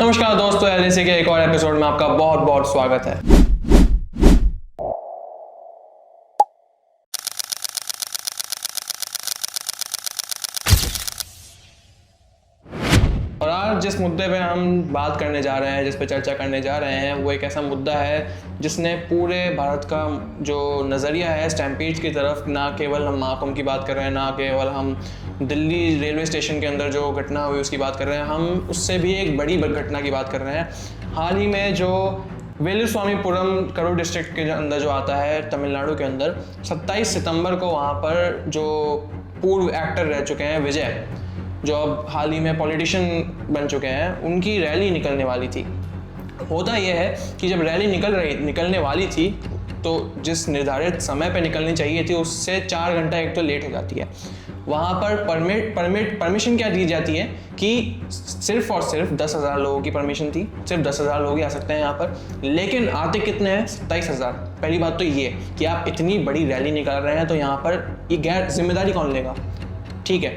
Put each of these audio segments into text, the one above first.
नमस्कार दोस्तों, एलएसी के एक और एपिसोड में आपका बहुत बहुत स्वागत है। और आज जिस मुद्दे पे हम बात करने जा रहे हैं, जिस पे चर्चा करने जा रहे हैं, वो एक ऐसा मुद्दा है जिसने पूरे भारत का जो नज़रिया है स्टैम्पीड की तरफ, ना केवल हम महाकुंभ की बात कर रहे हैं, ना केवल हम दिल्ली रेलवे स्टेशन के अंदर जो घटना हुई उसकी बात कर रहे हैं, हम उससे भी एक बड़ी घटना की बात कर रहे हैं। हाल ही में जो वेलुस्वामीपुरम करूर डिस्ट्रिक्ट के अंदर जो आता है तमिलनाडु के अंदर, 27 सितंबर को वहाँ पर जो पूर्व एक्टर रह चुके हैं विजय, जो अब हाल ही में पॉलिटिशियन बन चुके हैं, उनकी रैली निकलने वाली थी। होता यह है कि जब रैली निकलने वाली थी तो जिस निर्धारित समय पे निकलनी चाहिए थी उससे 4 घंटा एक तो लेट हो जाती है। वहाँ पर परमिशन क्या दी जाती है कि सिर्फ और सिर्फ 10,000 लोगों की परमिशन थी, सिर्फ 10,000 लोग ही आ सकते हैं यहाँ पर, लेकिन आते कितने हैं? 27,000। पहली बात तो ये कि आप इतनी बड़ी रैली निकाल रहे हैं तो यहाँ पर ये गैर जिम्मेदारी कौन लेगा? ठीक है,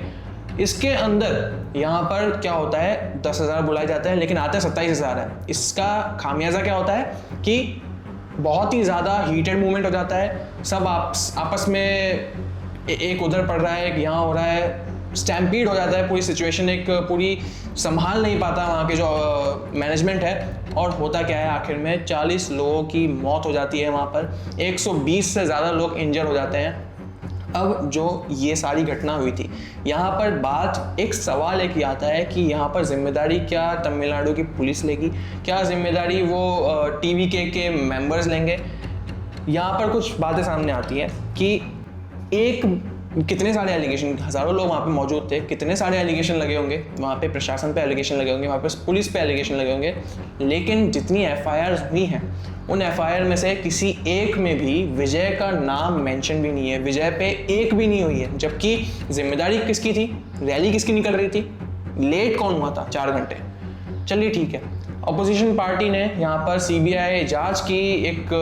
इसके अंदर यहाँ पर क्या होता है, 10,000 बुलाए जाते हैं लेकिन आते हैं 27,000 है। इसका खामियाजा क्या होता है कि बहुत ही ज़्यादा हीटेड मूवमेंट हो जाता है, सब आपस में एक उधर पड़ रहा है, एक यहाँ हो रहा है, स्टैम्पीड हो जाता है, पूरी सिचुएशन एक पूरी संभाल नहीं पाता वहाँ के जो मैनेजमेंट है। और होता क्या है, आखिर में 40 लोगों की मौत हो जाती है वहाँ पर, 120 से ज़्यादा लोग इंजर हो जाते हैं। अब जो ये सारी घटना हुई थी, यहाँ पर बात एक सवाल एक आता है कि यहाँ पर जिम्मेदारी क्या तमिलनाडु की पुलिस लेगी, क्या जिम्मेदारी वो टीवीके के मेंबर्स लेंगे? यहाँ पर कुछ बातें सामने आती हैं कि कितने सारे एलिगेशन, हज़ारों लोग वहाँ पे मौजूद थे, कितने सारे एलिगेशन लगे होंगे वहाँ पे, प्रशासन पे एलिगेशन लगे होंगे, वहाँ पे पुलिस पे एलिगेशन लगे होंगे, लेकिन जितनी एफआईआर हुई हैं उन एफआईआर में से किसी एक में भी विजय का नाम मेंशन भी नहीं है, विजय पे एक भी नहीं हुई है। जबकि जिम्मेदारी किसकी थी? रैली किसकी निकल रही थी? लेट कौन हुआ था 4 घंटे? चलिए ठीक है, अपोजिशन पार्टी ने यहाँ पर सीबीआई जांच की एक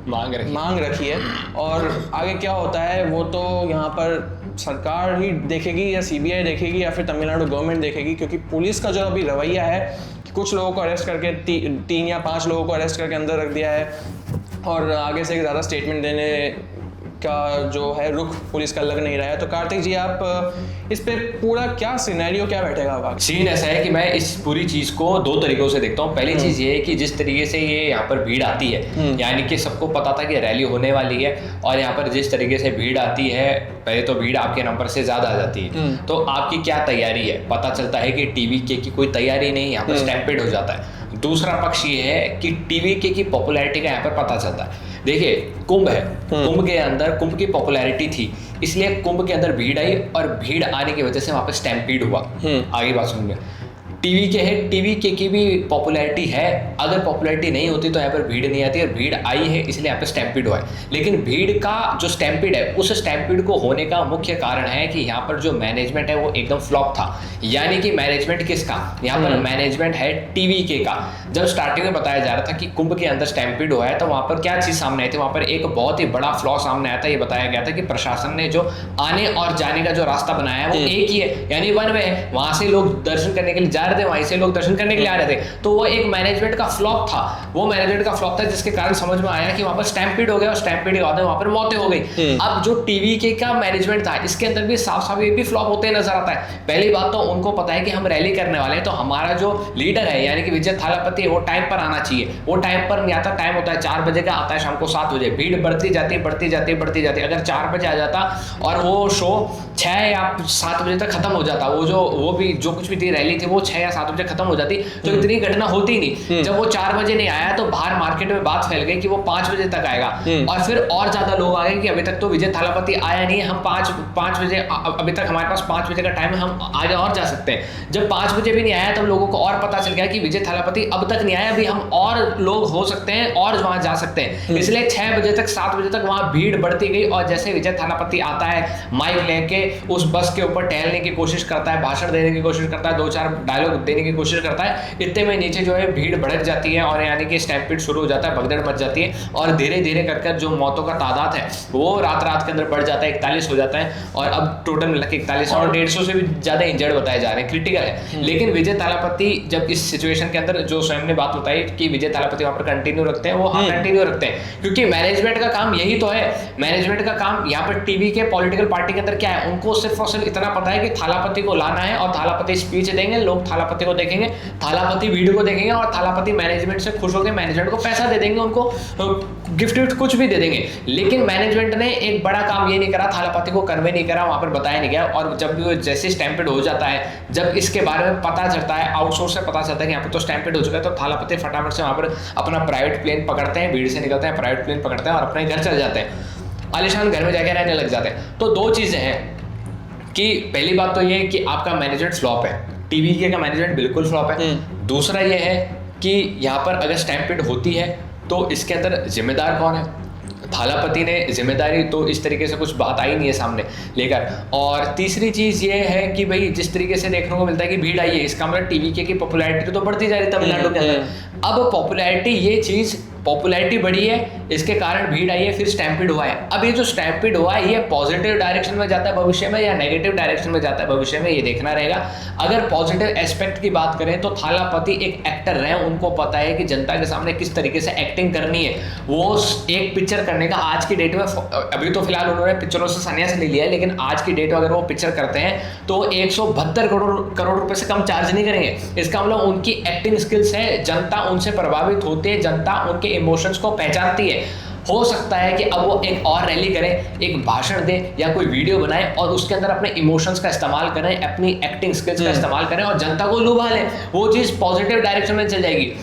मांग रखी है, और आगे क्या होता है वो तो यहाँ पर सरकार ही देखेगी या सीबीआई देखेगी या फिर तमिलनाडु गवर्नमेंट देखेगी, क्योंकि पुलिस का जो अभी रवैया है कि कुछ लोगों को अरेस्ट करके 3 या 5 लोगों को अरेस्ट करके अंदर रख दिया है, और आगे से ज़्यादा स्टेटमेंट देने का जो है रुख पुलिस का लग नहीं रहा है। तो कार्तिक जी, आप इस पे पूरा क्या सिनेरियो क्या बैठेगा? सीन ऐसा है कि मैं इस पूरी चीज को 2 तरीकों से देखता हूँ। पहली चीज ये है कि जिस तरीके से ये यहाँ पर भीड़ आती है, यानी कि सबको पता था कि रैली होने वाली है, और यहाँ पर जिस तरीके से भीड़ आती है, पहले तो भीड़ आपके नंबर से ज्यादा आ जाती है, तो आपकी क्या तैयारी है पता चलता है कि टीवीके की कोई तैयारी नहीं, यहाँ पर स्टैम्पेड हो जाता है। दूसरा पक्ष ये है कि टीवीके की पॉपुलैरिटी का यहाँ पर पता चलता है। देखिए, कुंभ है, कुंभ के अंदर कुंभ की पॉपुलैरिटी थी, इसलिए कुंभ के अंदर भीड़ आई, और भीड़ आने की वजह से वहां पर स्टैम्पीड हुआ। आगे बात सुनिए, टीवीके है, टीवीके की भी पॉपुलैरिटी है, अगर पॉपुलैरिटी नहीं होती तो यहाँ पर भीड़ नहीं आती, और भीड़ आई है इसलिए यहाँ पर स्टैम्पीड हुआ है। लेकिन भीड़ का जो स्टैम्पीड है, उस स्टैम्पीड को होने का मुख्य कारण है कि यहाँ पर जो मैनेजमेंट है वो एकदम फ्लॉप था। यानी कि मैनेजमेंट किसका? यहाँ पर मैनेजमेंट है टीवीके का। जब स्टार्टिंग में बताया जा रहा था कि कुंभ के अंदर स्टैम्पीड हुआ है, तो वहां पर क्या चीज सामने आई थी? वहां पर एक बहुत ही बड़ा फ्लॉ सामने आया था। ये बताया गया था कि प्रशासन ने जो आने और जाने का जो रास्ता बनाया है वो एक ही है, यानी वन वे है। वहां से लोग दर्शन करने के लिए जा रहे थे, वहीं से लोग दर्शन करने के लिए आ रहे थे, तो वो एक मैनेजमेंट का फ्लॉप था। वो मैनेजमेंट का फ्लॉप था जिसके कारण समझ में आया कि वहां पर स्टैम्पीड हो गया, और स्टैम्पीड के बाद वहां पर मौतें हो गई। अब जो टीवीके का मैनेजमेंट था, इसके अंदर भी साफ साफ ये भी फ्लॉप होते नजर आता है। पहली बात तो उनको पता है कि हम रैली करने वाले हैं, तो हमारा जो लीडर है यानी कि विजय थालापति, वो टाइम पर आना चाहिए। वो टाइम पर नहीं आता, टाइम होता है 4 बजे का, आता है शाम को 7 बजे। भीड़ बढ़ती जाती। अगर 4 बजे आ जाता और वो शो 6 या 7 बजे तक खत्म हो जाता, वो भी जो कुछ भी थी रैली थी वो 6 या 7 बजे खत्म हो जाती, तो इतनी घटना होती नहीं। जब वो 4 बजे नहीं आया तो बाहर मार्केट में बात फैल गई कि वो 5 बजे तक आएगा, और फिर और ज्यादा लोग आ गए कि अभी तक तो विजय थालापति आया नहीं है, हम 5 बजे, अभी तक हमारे पास 5 बजे का टाइम है, हम आगे और जा सकते हैं। जब 5 बजे भी नहीं आया तब लोगों को और पता चल गया कि विजय थालापति अब तक नहीं आया, अभी हम और लोग हो सकते हैं और वहां जा सकते हैं। इसलिए 6 बजे तक 7 बजे तक वहां भीड़ बढ़ती गई, और जैसे विजय थालापति आता है, माइक लेके उस बस के ऊपर टहलने की कोशिश करता है, भाषण देने की कोशिश करता है, 2-4 डायलॉग देने की कोशिश करता है, इतने में नीचे जो है भीड़ भड़क जाती है और यानी कि स्टैम्पीड शुरू हो जाता है, भगदड़ मच जाती है और धीरे धीरे कर जो मौतों का तादाद है वो रात के अंदर बढ़ जाता है, 41 हो जाता है और अब टोटल मिला के 41 और 150 से भी ज्यादा इंजर्ड बताए जा रहे हैं, क्रिटिकल है। लेकिन विजय थालापति जब इस सिचुएशन के अंदर जो स्वयं ने बात बताई कि विजय थालापति वहां पर कंटिन्यू रखते हैं, वो हाँ कंटिन्यू रखते हैं, क्योंकि मैनेजमेंट का काम यही तो है। मैनेजमेंट का काम यहाँ पर टीवी के पॉलिटिकल पार्टी के अंदर क्या है, उनको सिर्फ और सिर्फ इतना पता है कि थालापति को लाना है और थालापति स्पीच देंगे, लोग थालापति को देखेंगे, थालापति वीडियो को देखेंगे और थालापति मैनेजमेंट से खुश होकर मैनेजमेंट को पैसा दे देंगे, उनको गिफ्ट विफ्ट कुछ भी दे देंगे। लेकिन मैनेजमेंट ने एक बड़ा काम ये नहीं करा, थालापति को कन्वे नहीं करा, वहां पर बताया नहीं गया। और जब भी वो जैसे स्टैम्पेड हो जाता है, जब इसके बारे में पता चलता है, आउटसोर्स से पता चलता है कि यहाँ पर तो स्टैम्पेड हो चुका है, तो थालापति फटाफट से वहां पर अपना प्राइवेट प्लेन पकड़ते हैं, भीड़ से निकलते हैं, प्राइवेट प्लेन पकड़ते हैं और अपने घर चले जाते हैं, आलिशान घर में जाके रहने लग जाते हैं। तो दो चीजें हैं कि पहली बात तो ये है कि आपका मैनेजमेंट फ्लॉप है, टीवी का मैनेजमेंट बिल्कुल फ्लॉप है। दूसरा ये है कि यहाँ पर अगर स्टैम्पेड होती है तो इसके अंदर जिम्मेदार कौन है, थालापति ने जिम्मेदारी तो इस तरीके से कुछ बात आई नहीं है सामने लेकर। और तीसरी चीज़ ये है कि भाई जिस तरीके से देखने को मिलता है कि भीड़ आई है, इसका मतलब टीवी की पॉपुलैरिटी तो बढ़ती जा रही है तमिलनाडु के अंदर। अब पॉपुलैरिटी, ये चीज़ पॉपुलैरिटी बढ़ी है, इसके कारण भीड़ आई है, फिर स्टैम्पिड हुआ है। अब ये जो स्टैम्पिड हुआ है ये पॉजिटिव डायरेक्शन में जाता है भविष्य में या नेगेटिव डायरेक्शन में जाता है भविष्य में, ये देखना रहेगा। अगर पॉजिटिव एस्पेक्ट की बात करें तो थालापति एक एक्टर रहे, उनको पता है कि जनता के सामने किस तरीके से एक्टिंग करनी है। वो एक पिक्चर करने का आज की डेट में, अभी तो फिलहाल उन्होंने पिक्चरों से संन्यास ले लिया है, लेकिन आज की डेट में अगर वो पिक्चर करते हैं तो 172 करोड़ रुपए से कम चार्ज नहीं करेंगे। इसका मतलब उनकी एक्टिंग स्किल्स है, जनता उनसे प्रभावित होती है, जनता उनके इमोशंस को पहचानती है। हो सकता है कि अब वो एक और रैली करें, एक भाषण दें या कोई वीडियो बनाएं और उसके अंदर अपने इमोशंस का इस्तेमाल करें, अपनी एक्टिंग स्किल्स का इस्तेमाल करें और जनता को लुभा लें। वो चीज़ पॉजिटिव डायरेक्शन में चल जाएगी।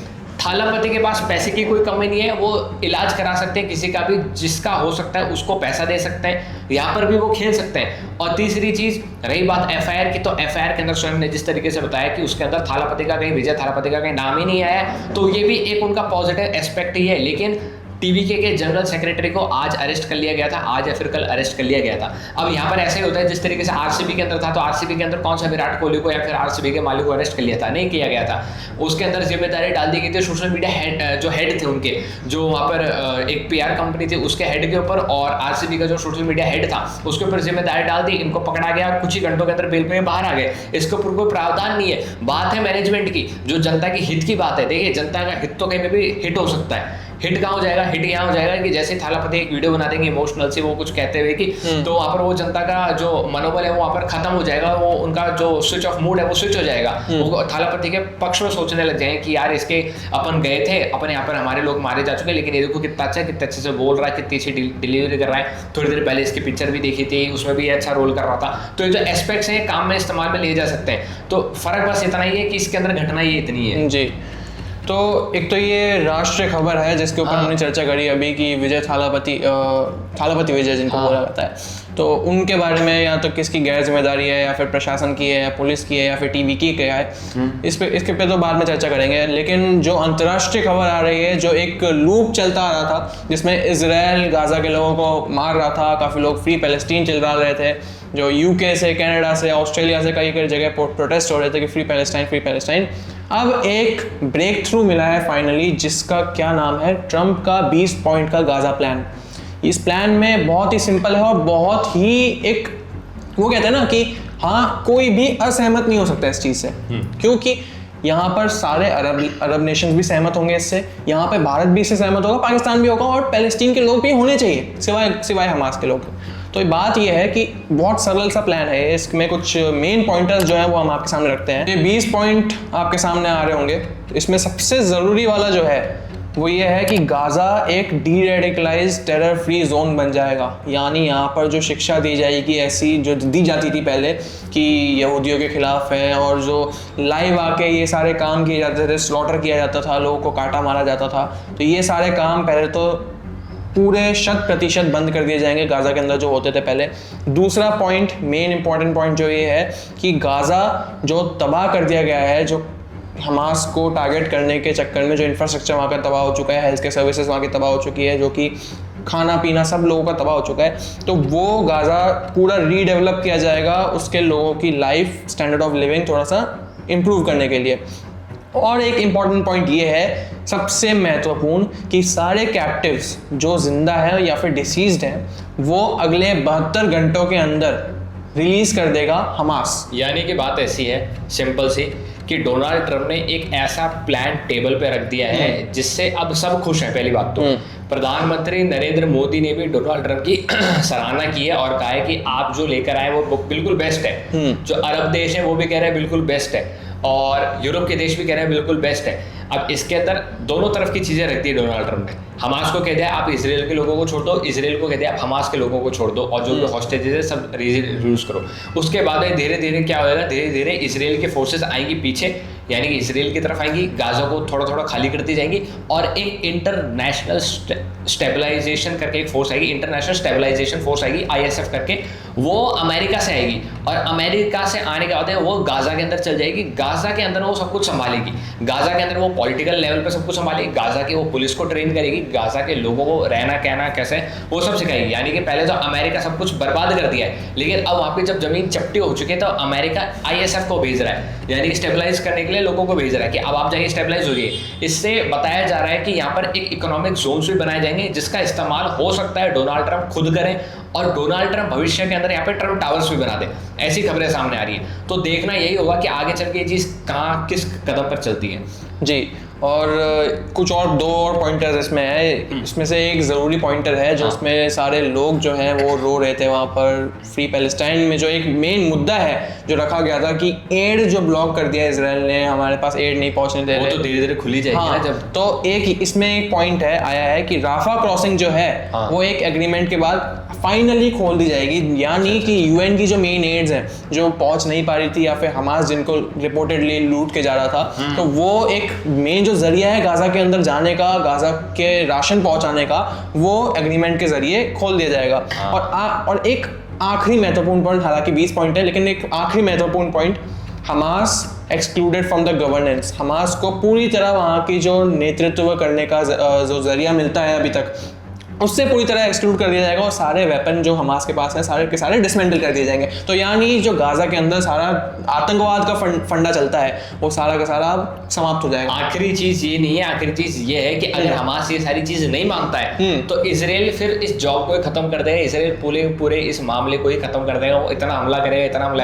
थालापति के पास पैसे की कोई कमी नहीं है, वो इलाज करा सकते हैं किसी का भी, जिसका हो सकता है उसको पैसा दे सकते हैं, यहाँ पर भी वो खेल सकते हैं। और तीसरी चीज रही बात एफआईआर की, तो एफआईआर के अंदर स्वयं ने जिस तरीके से बताया कि उसके अंदर थालापति का कहीं, विजय थालापति का कहीं नाम ही नहीं आया, तो ये भी एक उनका पॉजिटिव एस्पेक्ट ही है। लेकिन टीवी के जनरल सेक्रेटरी को आज अरेस्ट कर लिया गया था, आज या फिर कल अरेस्ट कर लिया गया था। अब यहाँ पर ऐसे ही होता है जिस तरीके से आरसीबी के अंदर था, तो आरसीबी के अंदर कौन सा विराट कोहली को या फिर आरसीबी के मालिक को अरेस्ट कर लिया था, नहीं किया गया था। उसके अंदर जिम्मेदारी डाल दी गई थी सोशल मीडिया हेड, जो हेड थे उनके, जो वहाँ पर एक पीआर कंपनी थी उसके हेड के ऊपर, और आरसीबी का जो सोशल मीडिया हेड था उसके ऊपर जिम्मेदारी डाल दी। इनको पकड़ा गया, कुछ ही घंटों के अंदर बेल पे बाहर आ गए। इसके ऊपर कोई प्रावधान नहीं है। बात है मैनेजमेंट की, जो जनता की हित की बात है। देखिए जनता का हित तो कहीं पे भी हिट हो सकता है। हिट कहाँ हो जाएगा, हिट यहाँ हो जाएगा कि जैसे थालापति एक वीडियो बना देंगे इमोशनल से, वो कुछ कहते हुए कि तो वहाँ पर वो जनता का जो मनोबल है वो वहाँ पर खत्म हो जाएगा, वो उनका जो स्विच ऑफ मूड है वो स्विच हो जाएगा। वो थालापति के पक्ष में सोचने लग जाएंगे कि यार इसके अपन गए थे, अपन यहाँ पर हमारे लोग मारे जा चुके, लेकिन ये देखो कितना अच्छा, कितने अच्छे से बोल रहा है, कितनी अच्छी डिलीवरी कर रहा है। थोड़ी देर पहले इसकी पिक्चर भी देखी थी, उसमें भी अच्छा रोल कर रहा था। तो ये जो एस्पेक्ट्स हैं काम में इस्तेमाल में लिए जा सकते हैं। तो फर्क बस इतना ही है कि इसके अंदर घटना ये इतनी है जी। तो एक तो ये राष्ट्रीय खबर है जिसके ऊपर हमने चर्चा करी अभी कि विजय थालापति विजय जिनको बोला जाता है, तो उनके बारे में या तो किसकी गैर जिम्मेदारी है या फिर प्रशासन की है या पुलिस की है या फिर टीवी की क्या है, इसके पे तो बाद में चर्चा करेंगे। लेकिन जो अंतर्राष्ट्रीय खबर आ रही है, जो एक लूप चलता आ रहा था जिसमें इजराइल गाजा के लोगों को मार रहा था, काफ़ी लोग फ्री पैलेस्टीन चिल्ला रहे थे, जो यूके से, कनाडा से, ऑस्ट्रेलिया से कई जगह प्रोटेस्ट हो रहे थे कि फ्री पैलेस्टाइन। अब एक ब्रेक थ्रू मिला है फाइनली, जिसका क्या नाम है, ट्रंप का 20 पॉइंट का गाजा प्लान। इस प्लान में बहुत ही सिंपल है और बहुत ही एक, वो कहते हैं ना कि हाँ कोई भी असहमत नहीं हो सकता इस चीज़ से, क्योंकि यहाँ पर सारे अरब नेशंस भी सहमत होंगे इससे, यहाँ पे भारत भी इससे सहमत होगा, पाकिस्तान भी होगा और पैलेस्टीन के लोग भी होने चाहिए सिवाय हमास के लोग। तो बात यह है कि बहुत सरल सा प्लान है, इसमें कुछ मेन पॉइंटर्स जो हैं वो हम आपके सामने रखते हैं। ये 20 पॉइंट आपके सामने आ रहे होंगे। इसमें सबसे ज़रूरी वाला जो है वो ये है कि गाज़ा एक डीरेडिकलाइज्ड टेरर फ्री जोन बन जाएगा। यानी यहाँ पर जो शिक्षा दी जाएगी ऐसी जो दी जाती थी पहले कि यहूदियों के खिलाफ है, और जो लाइव आके ये सारे काम किए जाते थे, स्लॉटर किया जाता था, लोगों को काटा मारा जाता था, तो ये सारे काम पहले तो पूरे 100% बंद कर दिए जाएंगे गाज़ा के अंदर जो होते थे पहले। दूसरा पॉइंट, मेन इंपॉर्टेंट पॉइंट जो ये है कि गाज़ा जो तबाह कर दिया गया है, जो हमास को टारगेट करने के चक्कर में जो इंफ्रास्ट्रक्चर वहाँ का तबाह हो चुका है, हेल्थ केयर सर्विसेज वहाँ की तबाह हो चुकी है, जो कि खाना पीना सब लोगों का तबाह हो चुका है, तो वो गाज़ा पूरा रीडेवलप किया जाएगा, उसके लोगों की लाइफ स्टैंडर्ड ऑफ लिविंग थोड़ा सा इम्प्रूव करने के लिए। और एक इम्पॉर्टेंट पॉइंट ये है, सबसे महत्वपूर्ण, कि सारे कैप्टिव्स जो जिंदा हैं या फिर डिसीज्ड हैं वो अगले 72 घंटों के अंदर रिलीज कर देगा हमास। यानी कि बात ऐसी है सिंपल सी कि डोनाल्ड ट्रंप ने एक ऐसा प्लान टेबल पे रख दिया है जिससे अब सब खुश हैं। पहली बात तो प्रधानमंत्री नरेंद्र मोदी ने भी डोनाल्ड ट्रंप की सराहना की है और कहा है कि आप जो लेकर आए वो बिल्कुल बेस्ट है। जो अरब देश है वो भी कह रहे हैं बिल्कुल बेस्ट है, और यूरोप के देश भी कह रहे हैं बिल्कुल बेस्ट है। अब इसके अंदर दोनों तरफ की चीज़ें रख दी डोनाल्ड ट्रंप ने। हमास को कह दिया आप इजराइल के लोगों को छोड़ दो, इजराइल को कह दिया आप हमास के लोगों को छोड़ दो, और जो भी हॉस्टेजेस है सब रिलीज करो। उसके बाद धीरे धीरे क्या होगा, धीरे धीरे इजराइल के फोर्सेस आएंगी पीछे, यानी कि इजराइल की तरफ आएंगी, गाजा को थोड़ा थोड़ा खाली करती जाएंगी, और एक इंटरनेशनल स्टेबलाइजेशन करके एक फोर्स आएगी, इंटरनेशनल स्टेबलाइजेशन फोर्स आएगी ISF करके, वो अमेरिका से आएगी। और अमेरिका से आने के बाद वो गाजा के अंदर चल जाएगी। गाजा के अंदर वो सब कुछ संभालेगी, गाजा के अंदर वो पॉलिटिकल लेवल पे सब कुछ संभालेगी, गाजा की वो पुलिस को ट्रेन करेगी, गाजा के लोगों को रहना कहना कैसे वो सब सिखाएगी। यानी कि पहले तो अमेरिका सब कुछ बर्बाद कर दिया है, लेकिन अब वहाँ पे जब जमीन चपटी हो चुकी है तो अमेरिका ISF को भेज रहा है, यानी कि स्टेबलाइज करने के लिए लोगों को भेज रहा है कि अब आप जाइए स्टेबलाइज हो जाइए। इससे बताया जा रहा है कि यहाँ पर एक इकोनॉमिक जोन्स भी बनाए जाएंगे जिसका इस्तेमाल हो सकता है डोनाल्ड ट्रंप खुद करें, और डोनाल्ड ट्रंप भविष्य के अंदर यहाँ पे ट्रंप टावर्स भी बना दे। ऐसी खबरें सामने आ रही है, तो देखना यही होगा कि आगे चल के ये चीज़ कहाँ किस कदम पर चलती है। जी, और कुछ और दो और पॉइंटर्स इसमें है। इसमें से एक ज़रूरी पॉइंटर है जो इसमें सारे लोग जो हैं वो रो रहे थे वहाँ पर फ्री पैलेस्टाइन में। जो एक मेन मुद्दा है जो रखा गया था कि एड जो ब्लॉक कर दिया इसराइल ने, हमारे पास एड नहीं पहुँचने दे रहे, वो तो धीरे धीरे खुली जाएगी ना जब। तो एक इसमें एक पॉइंट है आया है कि राफा क्रॉसिंग जो है वो एक एग्रीमेंट के बाद फाइनली खोल दी जाएगी। यानी कि UN की जो मेन एड्स हैं जो पहुंच नहीं पा रही थी, या फिर हमास जिनको रिपोर्टेडली लूट के जा रहा था, तो वो एक मेन जो जरिया है गाजा के अंदर जाने का, गाजा के राशन पहुंचाने का, वो एग्रीमेंट के जरिए खोल दिया जाएगा। और एक आखिरी महत्वपूर्ण पॉइंट, हालांकि 20 पॉइंट है लेकिन एक आखिरी महत्वपूर्ण point, Hamas excluded from the governance. Hamas को पूरी तरह वहाँ की जो नेतृत्व करने का जो जरिया मिलता है अभी तक, उससे पूरी तरह एक्सक्लूड कर दिया जाएगा, और सारे वेपन जो हमास के पास हैं सारे के सारे डिसमेंटल कर दिए जाएंगे। तो यानी जो गाजा के अंदर सारा आतंकवाद का फंडा चलता है वो सारा का सारा समाप्त हो जाएगा। आखिरी चीज ये नहीं है, आखिरी चीज ये है कि अगर हमास ये सारी चीज नहीं मांगता है तो इसराइल फिर इस जॉब को खत्म कर देगा, इसराइल पूरे इस मामले को ही खत्म कर देगा। वो इतना हमला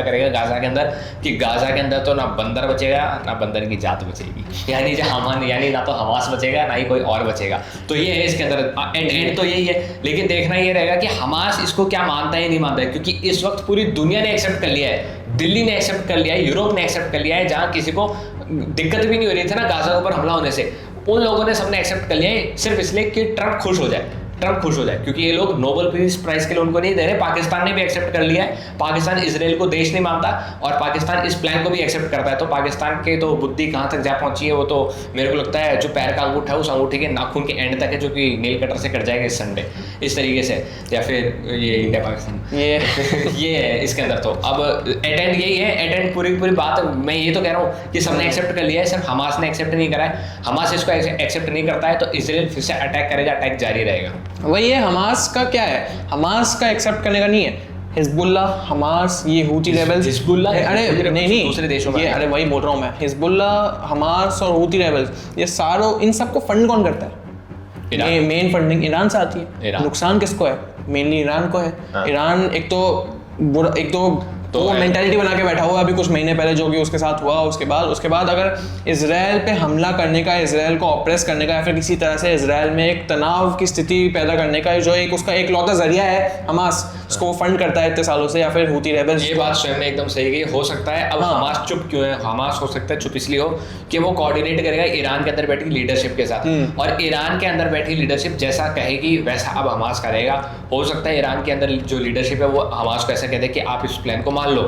करेगा गाजा के अंदर कि गाजा के अंदर तो ना बंदर बचेगा ना बंदर की जात बचेगी, यानी ना तो हमास बचेगा ना ही कोई और बचेगा। तो ये है इसके अंदर एंड तो यही है। लेकिन देखना ये रहेगा कि हमास इसको क्या मानता है नहीं मानता है, क्योंकि इस वक्त पूरी दुनिया ने एक्सेप्ट कर लिया है, दिल्ली ने एक्सेप्ट कर लिया है, यूरोप ने एक्सेप्ट कर लिया है, जहां किसी को दिक्कत भी नहीं हो रही थी ना गाजा के ऊपर हमला होने से, उन लोगों ने सबने एक्सेप्ट कर लिया है सिर्फ इसलिए कि ट्रंप खुश हो जाए, क्योंकि ये लोग नोबेल पीस प्राइज के लिए उनको नहीं दे रहे। पाकिस्तान ने भी एक्सेप्ट कर लिया है, पाकिस्तान इसराइल को देश नहीं मानता और पाकिस्तान इस प्लान को भी एक्सेप्ट करता है। तो पाकिस्तान के तो बुद्धि कहाँ तक जा पहुंची है वो तो मेरे को लगता है जो पैर का अंगूठा है उस अंगूठे के नाखून के एंड तक है, जो कि नेल कटर से कट जाएगा इस संडे, इस तरीके से। या फिर ये इंडिया पाकिस्तान ये है इसके अंदर। तो अब अटेंड यही है, अटेंड पूरी बात मैं ये तो कह रहा हूँ कि सबने एक्सेप्ट कर लिया है, सिर्फ हमास ने एक्सेप्ट नहीं करा है। हमास इसको एक्सेप्ट नहीं करता है तो इसराइल फिर से अटैक करेगा, अटैक जारी रहेगा। वही है, हमास का क्या है, हमास का एक्सेप्ट करने का नहीं है। हिजबुल्ला, हमास, ये हूती रेबल्स, हिजबुल्ला अरे नहीं दूसरे देशों में, ये अरे वही बोल रहा हूँ मैं, हिजबुल्ला, हमास और हूती रेबल्स, ये सारों इन सबको फंड कौन करता है? मेन फंडिंग ईरान से आती है। नुकसान किसको है? मेनली ईरान को है। ईरान एक तो वो मेंटालिटी बना के बैठा हुआ अभी कुछ महीने पहले जो कि उसके साथ हुआ, उसके बाद अगर इजराइल पे हमला करने का, इजराइल को ऑप्रेस करने का, या फिर किसी तरह से इजराइल में एक तनाव की स्थिति पैदा करने का जो एक उसका एक लौता जरिया है, हमास उसको फंड करता है इतने सालों से, या फिर हूती रेबल्स। ये बात स्वयं ने एकदम सही कही। हो सकता है अब हमास चुप क्यों है? हमास हो सकता है चुप इसलिए हो कि वो कोऑर्डिनेट करेगा ईरान के अंदर बैठी लीडरशिप के साथ, और ईरान के अंदर बैठी लीडरशिप जैसा कहेगी वैसा अब हमास करेगा। हो सकता है ईरान के अंदर जो लीडरशिप है वो हमास को ऐसा कहते हैं कि आप इस प्लान को मान लो,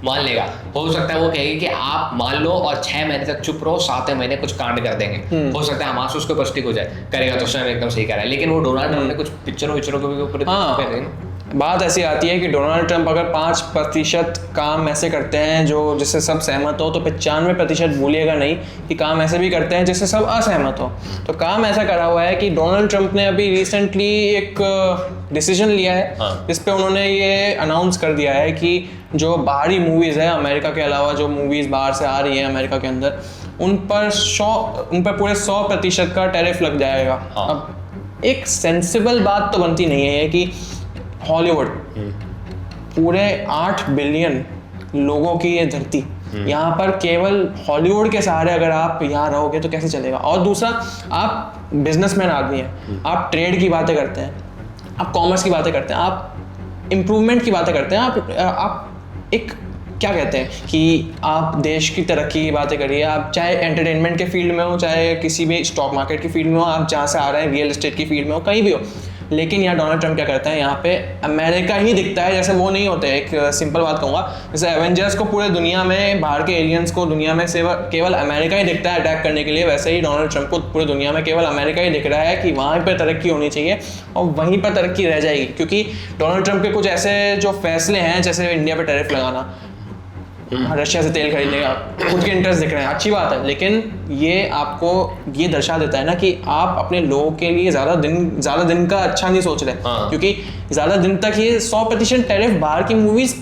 मान लेगा। हो सकता है वो कहेगी कि आप मान लो और 6 महीने तक चुप रहो, 7वें महीने कुछ कांड कर देंगे। हो सकता है हमास उसको पष्टिक हो जाए, करेगा तो स्वयं एकदम सही कह रहा है। लेकिन वो डोनाल्ड ट्रंप ने कुछ पिक्चरों के ऊपर बात ऐसी आती है कि डोनाल्ड ट्रंप अगर 5% काम ऐसे करते हैं जो जिससे सब सहमत हो, तो 95% भूलिएगा नहीं कि काम ऐसे भी करते हैं जिससे सब असहमत हो। तो काम ऐसा करा हुआ है कि डोनाल्ड ट्रंप ने अभी रिसेंटली एक डिसीजन लिया है जिस पे उन्होंने ये अनाउंस कर दिया है कि जो बाहरी मूवीज़ है अमेरिका के अलावा, जो मूवीज़ बाहर से आ रही हैं अमेरिका के अंदर, उन पर पूरे 100% का टैरिफ लग जाएगा। अब एक सेंसिबल बात तो बनती नहीं है कि हॉलीवुड पूरे 8 बिलियन लोगों की ये धरती, यहाँ पर केवल हॉलीवुड के सहारे अगर आप यहाँ रहोगे तो कैसे चलेगा। और दूसरा, आप बिजनेसमैन आदमी हैं, आप ट्रेड की बातें करते हैं, आप कॉमर्स की बातें करते हैं, आप इम्प्रूवमेंट की बातें करते हैं, आप एक क्या कहते हैं कि आप देश की तरक्की की बातें करिए। आप चाहे एंटरटेनमेंट के फील्ड में हो, चाहे किसी भी स्टॉक मार्केट की फील्ड में हो, आप जहाँ से आ रहे हैं रियल एस्टेट की फील्ड में हो, कहीं भी हो। लेकिन यहाँ डोनाल्ड ट्रंप क्या करते हैं, यहाँ पे अमेरिका ही दिखता है जैसे वो नहीं होते। एक सिंपल बात कहूँगा, जैसे एवेंजर्स को पूरे दुनिया में, बाहर के एलियंस को दुनिया में से केवल अमेरिका ही दिखता है अटैक करने के लिए, वैसे ही डोनाल्ड ट्रंप को पूरे दुनिया में केवल अमेरिका ही दिख रहा है कि वहाँ पर तरक्की होनी चाहिए और वहीं पर तरक्की रह जाएगी। क्योंकि डोनाल्ड ट्रंप के कुछ ऐसे जो फैसले हैं, जैसे इंडिया पर टैरिफ लगाना, रशिया से तेल खरीदने का खुद के इंटरेस्ट दिख रहे हैं, अच्छी बात है, लेकिन ये आपको ये दर्शा देता है ना कि आप अपने लोगों के लिए ज़्यादा दिन का अच्छा नहीं सोच रहे। क्योंकि ज़्यादा दिन तक ये 100% टैरिफ बाहर की मूवीज़,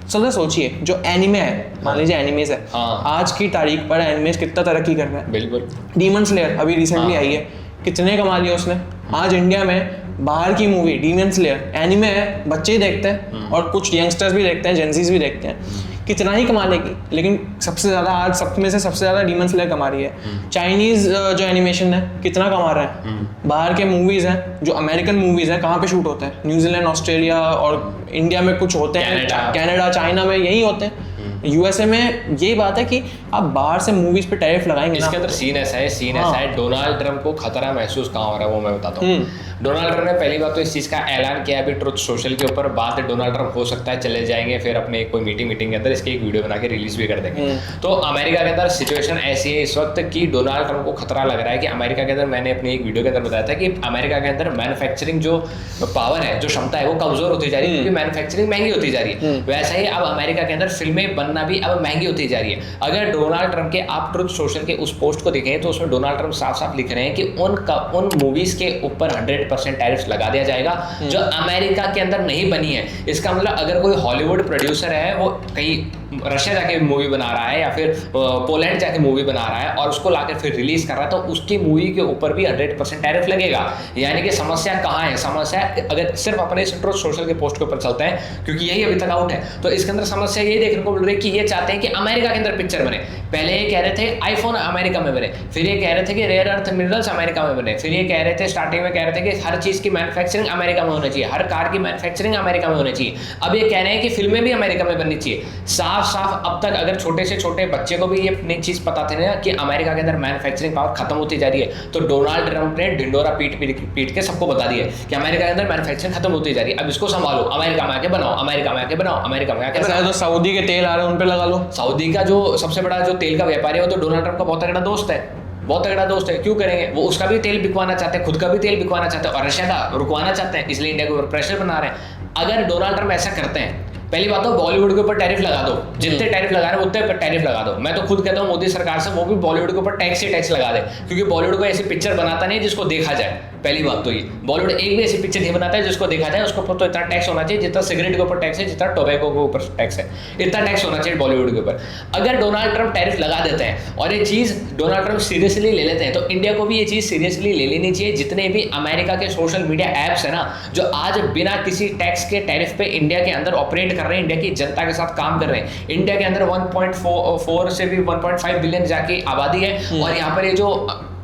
सोचिए जो एनिमे है, मान लीजिए एनिमेज है, आज की तारीख पर एनिमेज कितना तरक्की कर रहा है। बिल्कुल। डीमन स्लेयर अभी रिसेंटली आई है, कितने कमा लिया उसने। आज इंडिया में बाहर की मूवी डीमन स्लेयर एनिमे है, बच्चे ही देखते हैं और कुछ यंगस्टर्स भी देखते हैं, जेंजीज भी देखते हैं, कितना ही कमा लेगी। लेकिन सबसे ज़्यादा आज सब में से सबसे ज़्यादा डीमन स्लेयर कमा रही है। चाइनीज़ जो एनिमेशन है कितना कमा रहा है। बाहर के मूवीज़ हैं, जो अमेरिकन मूवीज़ हैं, कहाँ पे शूट होते हैं, न्यूजीलैंड, ऑस्ट्रेलिया, और इंडिया में कुछ होते हैं, कनाडा, चाइना में यही होते हैं। यूएसए में यही बात है कि आप बाहर से मूवीज पे टैरिफ लगाएंगे। इसके अंदर सीन ऐसा है, डोनाल्ड ट्रंप को खतरा महसूस कहाँ हो रहा है वो मैं बताता हूँ। डोनाल्ड ट्रंप ने पहली बात तो इस चीज़ का ऐलान किया अभी ट्रुथ सोशल के ऊपर, बात है डोनाल्ड ट्रंप हो सकता है चले जाएंगे, फिर अपने कोई मीटिंग के अंदर इसकी एक वीडियो बना के रिलीज भी कर देंगे। तो अमेरिका के अंदर सिचुएशन ऐसी है इस वक्त कि डोनाल्ड ट्रंप को खतरा लग रहा है कि अमेरिका के अंदर, मैंने अपनी एक वीडियो के अंदर बताया था कि अमेरिका के अंदर मैन्युफैक्चरिंग जो पावर है, जो क्षमता है, वो कमजोर होती जा रही है क्योंकि मैन्युफैक्चरिंग महंगी होती जा रही है। वैसा ही अब अमेरिका के अंदर फिल्में बनना भी अब महंगी होती जा रही है। अगर डोनाल्ड ट्रंप के आप ट्रुथ सोशल के उस पोस्ट को देखें तो उसमें डोनाल्ड ट्रंप साफ साफ लिख रहे हैं कि उन मूवीज के ऊपर 100% टैरिफ लगा दिया जाएगा जो अमेरिका के अंदर नहीं बनी है। इसका मतलब अगर कोई हॉलीवुड प्रोड्यूसर है, वो कहीं रशिया जाके मूवी बना रहा है या फिर पोलैंड जाके मूवी बना रहा है और उसको लाकर फिर रिलीज कर रहा है, तो उसकी मूवी के ऊपर भी 100% टैरिफ लगेगा। यानी कि समस्या कहाँ है? समस्या अगर सिर्फ अपने ट्रुथ सोशल के पोस्ट के ऊपर चलते हैं, क्योंकि यही अभी तक आउट है, तो इसके अंदर समस्या यही देखने को मिल रही है कि ये चाहते हैं कि अमेरिका के अंदर पिक्चर बने। पहले ये कह रहे थे आईफोन अमेरिका में बने, फिर ये कह रहे थे कि रेयर अर्थ मिनरल्स अमेरिका में बने, फिर ये कह रहे थे स्टार्टिंग में कह रहे थे कि हर चीज़ की मैन्युफैक्चरिंग अमेरिका में होनी चाहिए, हर कार की मैन्युफैक्चरिंग अमेरिका में होनी चाहिए। अब ये कह रहे हैं कि फिल्में भी अमेरिका में बननी चाहिए। साफ साफ अब तक अगर छोटे से छोटे बच्चे को भी ये नई चीज़ पता थी ना कि अमेरिका के अंदर मैन्युफैक्चरिंग पावर खत्म होती जा रही है, तो डोनाल्ड ट्रंप ने ढिंडोरा पीट के सबको बता दिया कि अमेरिका के अंदर मैन्युफैक्चरिंग खत्म होती जा रही है, अब इसको संभालो, अमेरिका में आके बनाओ, अमेरिका में आके बनाओ, अमेरिका में आके बनाओ। तो सऊदी के तेल आ रहे हैं, उन पे लगा लो। सऊदी का जो सबसे बड़ा जो तेल का व्यापारी है वो तो डोनाल्ड ट्रंप का बहुत तगड़ा दोस्त है, बहुत तगड़ा दोस्त है। क्यों करेंगे? वो उसका भी तेल बिकवाना चाहते हैं, खुद का भी तेल बिकवाना चाहते हैं और रशिया का रुकवाना चाहते हैं, इसलिए इंडिया के ऊपर प्रेशर बना रहे हैं। अगर डोनाल्ड ट्रंप ऐसा करते हैं, पहली बात तो बॉलीवुड के ऊपर टैरिफ लगा दो, जितने टैरिफ लगा रहे हैं उतने टैरिफ लगा दो। मैं तो खुद कहता हूँ मोदी सरकार से वो भी बॉलीवुड के ऊपर टैक्स ही टैक्स लगा दे, क्योंकि बॉलीवुड को ऐसी पिक्चर बनाता नहीं जिसको देखा जाए। पहली बात तो ये, बॉलीवुड एक भी ऐसी पिक्चर नहीं बनाता है जिसको देखा जाए, उसके ऊपर तो इतना टैक्स होना चाहिए जितना सिगरेट के ऊपर टैक्स है, जितना टोबैको के ऊपर टैक्स है, इतना टैक्स होना चाहिए बॉलीवुड के ऊपर। अगर डोनाल्ड ट्रंप टैरिफ लगा देते हैं और ये चीज़ डोनाल्ड ट्रंप सीरियसली ले लेते हैं, तो इंडिया को भी ये चीज़ सीरियसली ले लेनी चाहिए। जितने भी अमेरिका के सोशल मीडिया ऐप्स है ना, जो आज बिना किसी टैक्स के टैरिफ पे इंडिया के अंदर ऑपरेट कर रहे हैं, इंडिया की जनता के साथ काम कर रहे हैं। इंडिया के अंदर 1.4 से भी 1.5 बिलियन जाके आबादी है और यहाँ पर ये जो,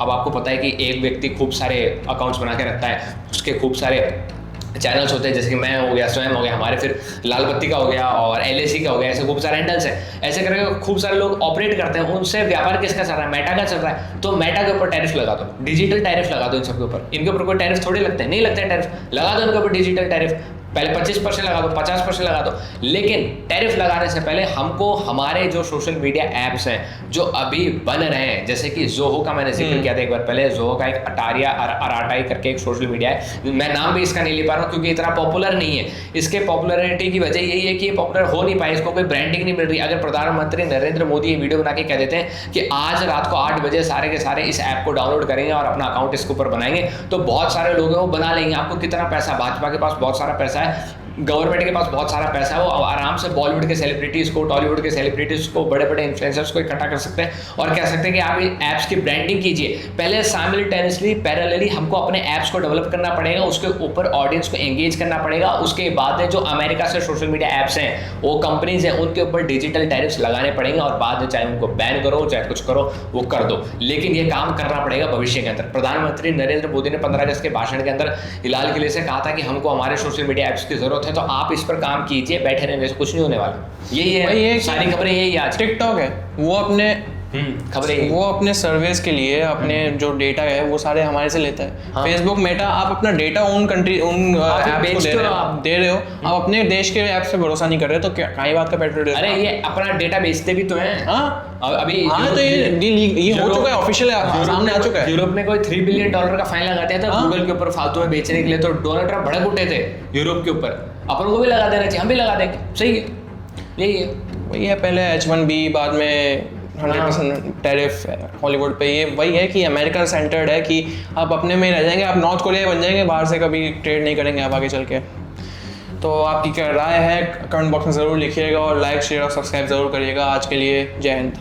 अब आपको पता है कि एक व्यक्ति खूब सारे अकाउंट्स बना के रखता है, उसके खूब सारे चैनल्स होते हैं, जैसे कि मैं हो गया, स्वयं हो गया, हमारे फिर लाल बत्ती का हो गया और LAC का हो गया, ऐसे खूब सारे हैंडल्स हैं। ऐसे करके खूब सारे लोग ऑपरेट करते हैं, उनसे व्यापार किसका चल रहा है? मेटा का चल रहा है। तो मेटा के ऊपर टैरिफ लगा दो, डिजिटल टैरिफ लगा दो इन सबके ऊपर। इनके ऊपर कोई टैरिफ थोड़े लगते हैं, नहीं लगते हैं टैरिफ, लगा दो इनके ऊपर डिजिटल टैरिफ। पहले 25% लगा दो, 50% लगा दो, लेकिन टैरिफ लगाने से पहले हमको हमारे जो सोशल मीडिया ऐप्स हैं जो अभी बन रहे हैं, जैसे कि जोहो का मैंने जिक्र किया था एक बार पहले, जोहो का एक अराटाई करके एक सोशल मीडिया है, मैं नाम भी इसका नहीं ले पा रहा हूँ क्योंकि इतना पॉपुलर नहीं है। इसके पॉपुलरिटी की वजह यही है कि ये पॉपुलर हो नहीं पाए, इसको कोई ब्रांडिंग नहीं मिल रही। अगर प्रधानमंत्री नरेंद्र मोदी ये वीडियो बना के कह देते हैं कि आज रात को 8 बजे सारे के सारे इस ऐप को डाउनलोड करेंगे और अपना अकाउंट इसके ऊपर बनाएंगे, तो बहुत सारे लोग हैं वो बना लेंगे। आपको कितना पैसा, भाजपा के पास बहुत सारा पैसा है, गवर्नमेंट के पास बहुत सारा पैसा है, वो आराम से बॉलीवुड के सेलिब्रिटीज़ को, टॉलीवुड के सेलिब्रिटीज़ को, बड़े बड़े इन्फ्लुएंसर्स को इकट्ठा कर सकते हैं और कह सकते हैं कि आप ऐप्स की ब्रांडिंग कीजिए। पहले साइमल्टेनियसली पैरेलली हमको अपने ऐप्स को डेवलप करना पड़ेगा, उसके ऊपर ऑडियंस को एंगेज करना पड़ेगा। उसके बाद जो अमेरिका से सोशल मीडिया ऐप्स हैं, वो कंपनीज हैं, उनके ऊपर डिजिटल टैरिफ्स लगाने पड़ेंगे और बाद में चाहे उनको बैन करो चाहे कुछ करो वो कर दो, लेकिन ये काम करना पड़ेगा भविष्य के अंदर। प्रधानमंत्री नरेंद्र मोदी ने 15 अगस्त के भाषण के अंदर लाल किले से कहा था कि हमको हमारे सोशल मीडिया ऐप्स की जरूरत है, तो आप इस पर काम कीजिए, बैठे रहने से कुछ नहीं होने वाला। यही है सारी खबरें, यही आज टिकटॉक है वो अपने खबरें, वो अपने सर्विस के लिए अपने जो डेटा है वो सारे हमारे से लेता है। हाँ। फेसबुक, मेटा, आप अपना डेटा उन कंट्री उन ऐप्स को दे रहे हो, आप अपने देश के ऐप्स पे भरोसा नहीं कर रहे, तो क्या कई बात का पेट्रोल। अरे ये अपना डेटा बेचते भी तो हैं। हाँ अभी हाँ, तो ये हो चुका है, ऑफिशियल सामने आ चुका है। यूरोप ने कोई $3 बिलियन का फाइन लगा दिया था गूगल के ऊपर फालतू में बेचने के लिए, तो डोनाल्ड ट्रंप भड़क उठे थे यूरोप के ऊपर। अपन को भी लगा देना चाहिए, हम भी लगा देंगे, सही है, यही है। वही है, पहले H1B, बाद में 100% टैरिफ हॉलीवुड पे। ये वही है कि अमेरिका सेंटर्ड है कि आप अपने में ही रह जाएंगे, आप नॉर्थ कोरिया बन जाएंगे, बाहर से कभी ट्रेड नहीं करेंगे आप आगे चल के। तो आपकी क्या राय है कमेंट बॉक्स में ज़रूर लिखिएगा और लाइक शेयर और सब्सक्राइब ज़रूर करिएगा। आज के लिए जय हिंद।